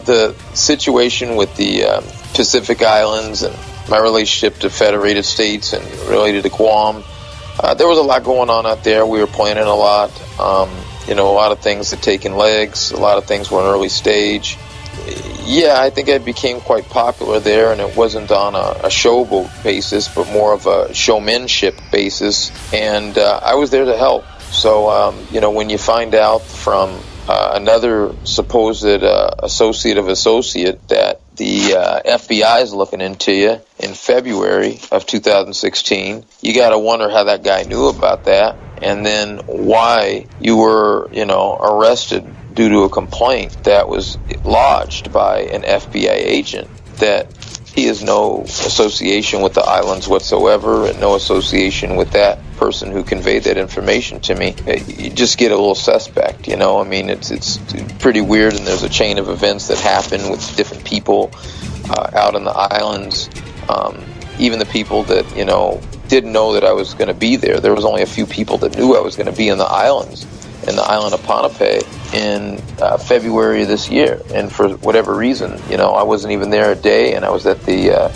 the situation with the Pacific Islands and my relationship to Federated States and related to Guam, there was a lot going on out there. We were planning a lot. A lot of things had taken legs. A lot of things were in early stage. Yeah, I think I became quite popular there, and it wasn't on a showboat basis, but more of a showmanship basis. And I was there to help. So, when you find out from another supposed associate of associate that the FBI is looking into you in February of 2016, you got to wonder how that guy knew about that, and then why you were, arrested due to a complaint that was lodged by an FBI agent that he has no association with the islands whatsoever and no association with that person who conveyed that information to me. You just get a little suspect, it's pretty weird, and there's a chain of events that happen with different people out on the islands. Even the people that, didn't know that I was going to be there. There was only a few people that knew I was going to be in the islands, in the island of Ponape in February of this year. And for whatever reason, I wasn't even there a day, and I was at the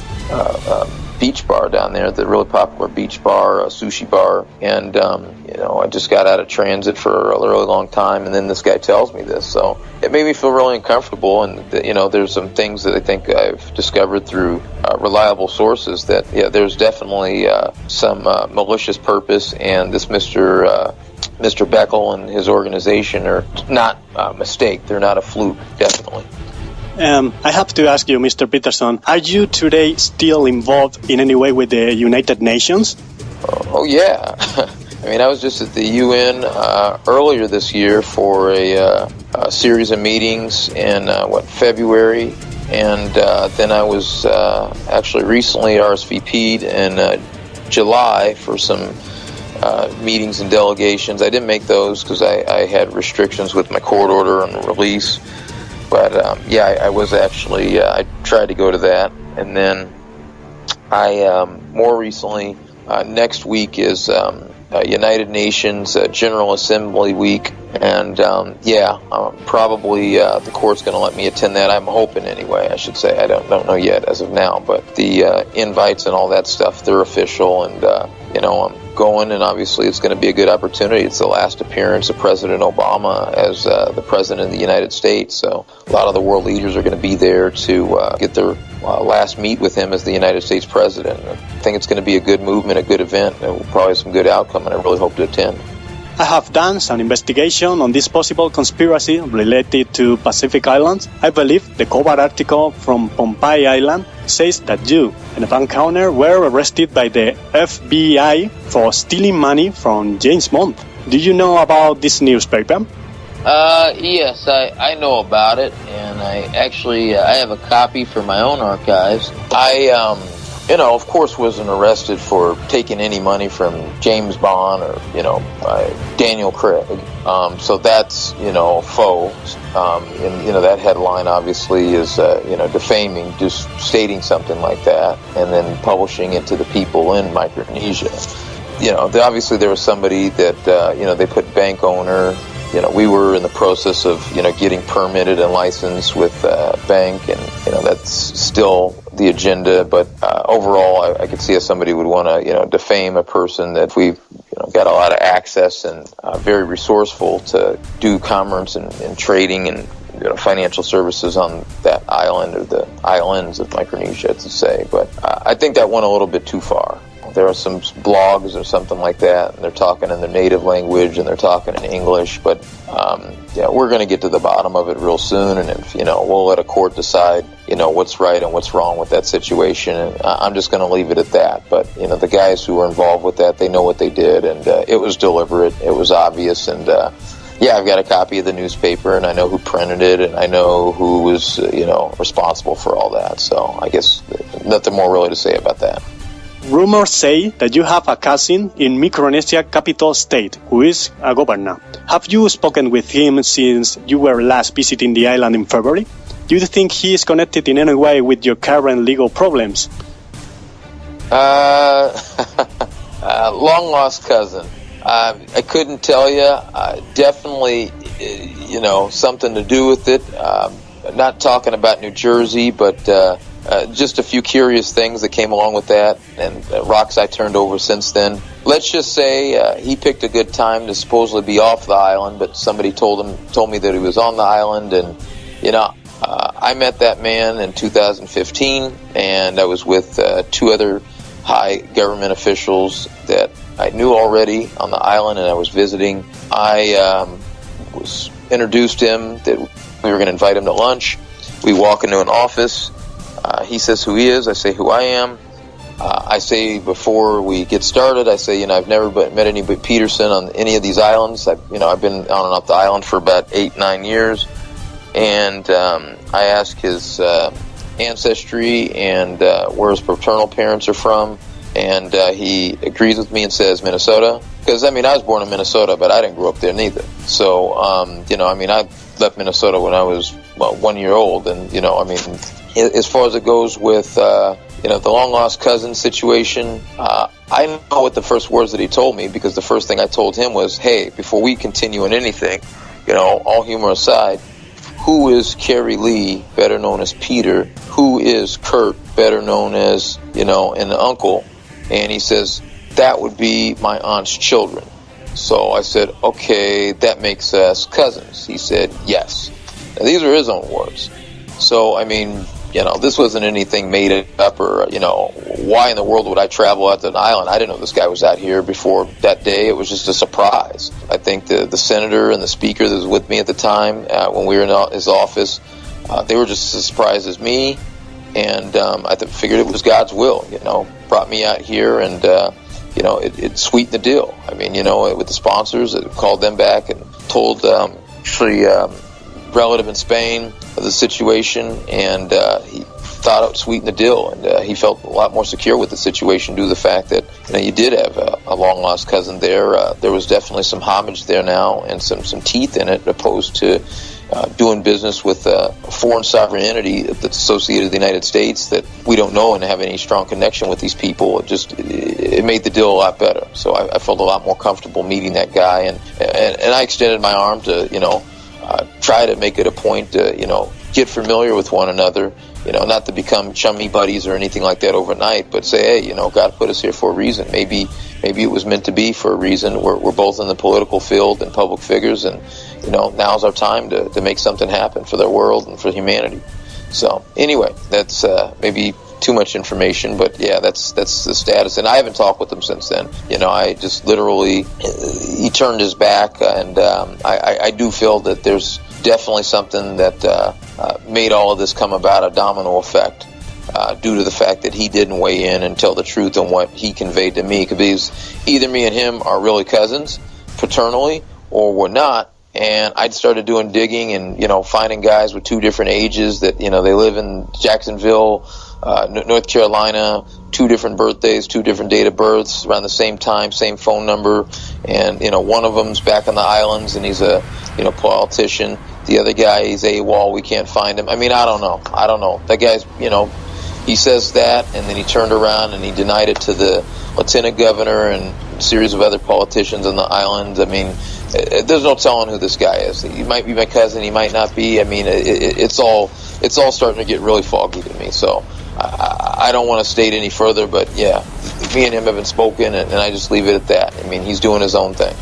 beach bar down there, the really popular beach bar, sushi bar, and I just got out of transit for a really long time, and then this guy tells me this, so it made me feel really uncomfortable. And there's some things that I think I've discovered through reliable sources that there's definitely some malicious purpose, and this Mr. Beckel and his organization are not a mistake. They're not a fluke, definitely. I have to ask you, Mr. Peterson, are you today still involved in any way with the United Nations? Oh yeah. I was just at the UN earlier this year for a series of meetings in, February, and then I was actually recently RSVP'd in July for some meetings and delegations. I didn't make those because I had restrictions with my court order on release. But I was actually, I tried to go to that. And then I, more recently, next week is United Nations General Assembly Week. And probably the court's going to let me attend that. I'm hoping anyway, I should say. I don't know yet as of now. But the invites and all that stuff, they're official. And, I'm going, and obviously it's going to be a good opportunity. It's the last appearance of President Obama as the President of the United States. So a lot of the world leaders are going to be there to get their last meet with him as the United States President. I think it's going to be a good movement, a good event, and probably some good outcome, and I really hope to attend. I have done some investigation on this possible conspiracy related to Pacific Islands. I believe the cover article from Pohnpei Island says that you and a bank owner were arrested by the FBI for stealing money from James Bond. Do you know about this newspaper? Yes, I know about it, and I have a copy for my own archives. Of course wasn't arrested for taking any money from James Bond or, Daniel Craig. So that's, faux. That headline obviously is, defaming, just stating something like that and then publishing it to the people in Micronesia. Obviously there was somebody that, they put bank owner. We were in the process of, getting permitted and licensed with bank, and, that's still the agenda. But overall, I could see how somebody would want to, defame a person that we've, got a lot of access and very resourceful to do commerce and trading and, financial services on that island or the islands of Micronesia, to say. But I think that went a little bit too far. There are some blogs or something like that, and they're talking in their native language and they're talking in English. But we're going to get to the bottom of it real soon, and if we'll let a court decide what's right and what's wrong with that situation. And I'm just going to leave it at that. But the guys who were involved with that, they know what they did, and it was deliberate, it was obvious, and I've got a copy of the newspaper, and I know who printed it, and I know who was responsible for all that. So I guess nothing more really to say about that. Rumors say that you have a cousin in Micronesia capital state who is a governor. Have you spoken with him since you were last visiting the island in February? Do you think he is connected in any way with your current legal problems? Long lost cousin. I couldn't tell you. Definitely, something to do with it. not talking about New Jersey, but just a few curious things that came along with that, and rocks I turned over since then. Let's just say he picked a good time to supposedly be off the island, but somebody told me that he was on the island, and I met that man in 2015, and I was with two other high government officials that I knew already on the island, and I was visiting. I was introduced him that we were going to invite him to lunch. We walk into an office. He says who he is. I say who I am. I say before we get started, I say, I've never met anybody Peterson on any of these islands. I've been on and off the island for about 8-9 years. And I ask his ancestry and where his paternal parents are from. And he agrees with me and says Minnesota. Because, I was born in Minnesota, but I didn't grow up there neither. So, I left Minnesota when I was, 1 year old. And, as far as it goes with, the long-lost cousin situation, I know what the first words that he told me, because the first thing I told him was, hey, before we continue in anything, all humor aside, who is Cary Lee, better known as Peter? Who is Kurt, better known as, an uncle? And he says, that would be my aunt's children. So I said, okay, that makes us cousins. He said, yes. Now, these are his own words. So, this wasn't anything made up or, why in the world would I travel out to an island? I didn't know this guy was out here before that day. It was just a surprise. I think the senator and the speaker that was with me at the time when we were in his office, they were just as surprised as me. And I figured it was God's will, brought me out here, and, it sweetened the deal. With the sponsors, it called them back and told relative in Spain of the situation, and he thought it would sweeten the deal, and he felt a lot more secure with the situation due to the fact that you did have a long lost cousin there. There was definitely some homage there now, and some teeth in it, opposed to doing business with a foreign sovereign entity that's associated with the United States that we don't know and have any strong connection with these people. It made the deal a lot better. So I felt a lot more comfortable meeting that guy, and I extended my arm to try to make it a point to get familiar with one another, not to become chummy buddies or anything like that overnight, but say, hey, God put us here for a reason. Maybe it was meant to be for a reason. We're both in the political field and public figures, and now's our time to make something happen for the world and for humanity. So anyway, that's maybe too much information, but yeah, that's the status. And I haven't talked with him since then. I just literally, he turned his back, and I do feel that there's definitely something that made all of this come about, a domino effect, due to the fact that he didn't weigh in and tell the truth on what he conveyed to me. Because either me and him are really cousins paternally, or we're not. And I started doing digging and, finding guys with two different ages that, they live in Jacksonville, North Carolina, two different birthdays, two different date of births, around the same time, same phone number. And, one of them's back on the islands, and he's a, politician. The other guy, he's AWOL. We can't find him. I don't know. That guy's, he says that, and then he turned around and he denied it to the lieutenant governor and a series of other politicians on the island. There's no telling who this guy is. He might be my cousin. He might not be. It's all starting to get really foggy to me. So I don't want to state any further, but yeah, me and him haven't spoken, and I just leave it at that. He's doing his own thing.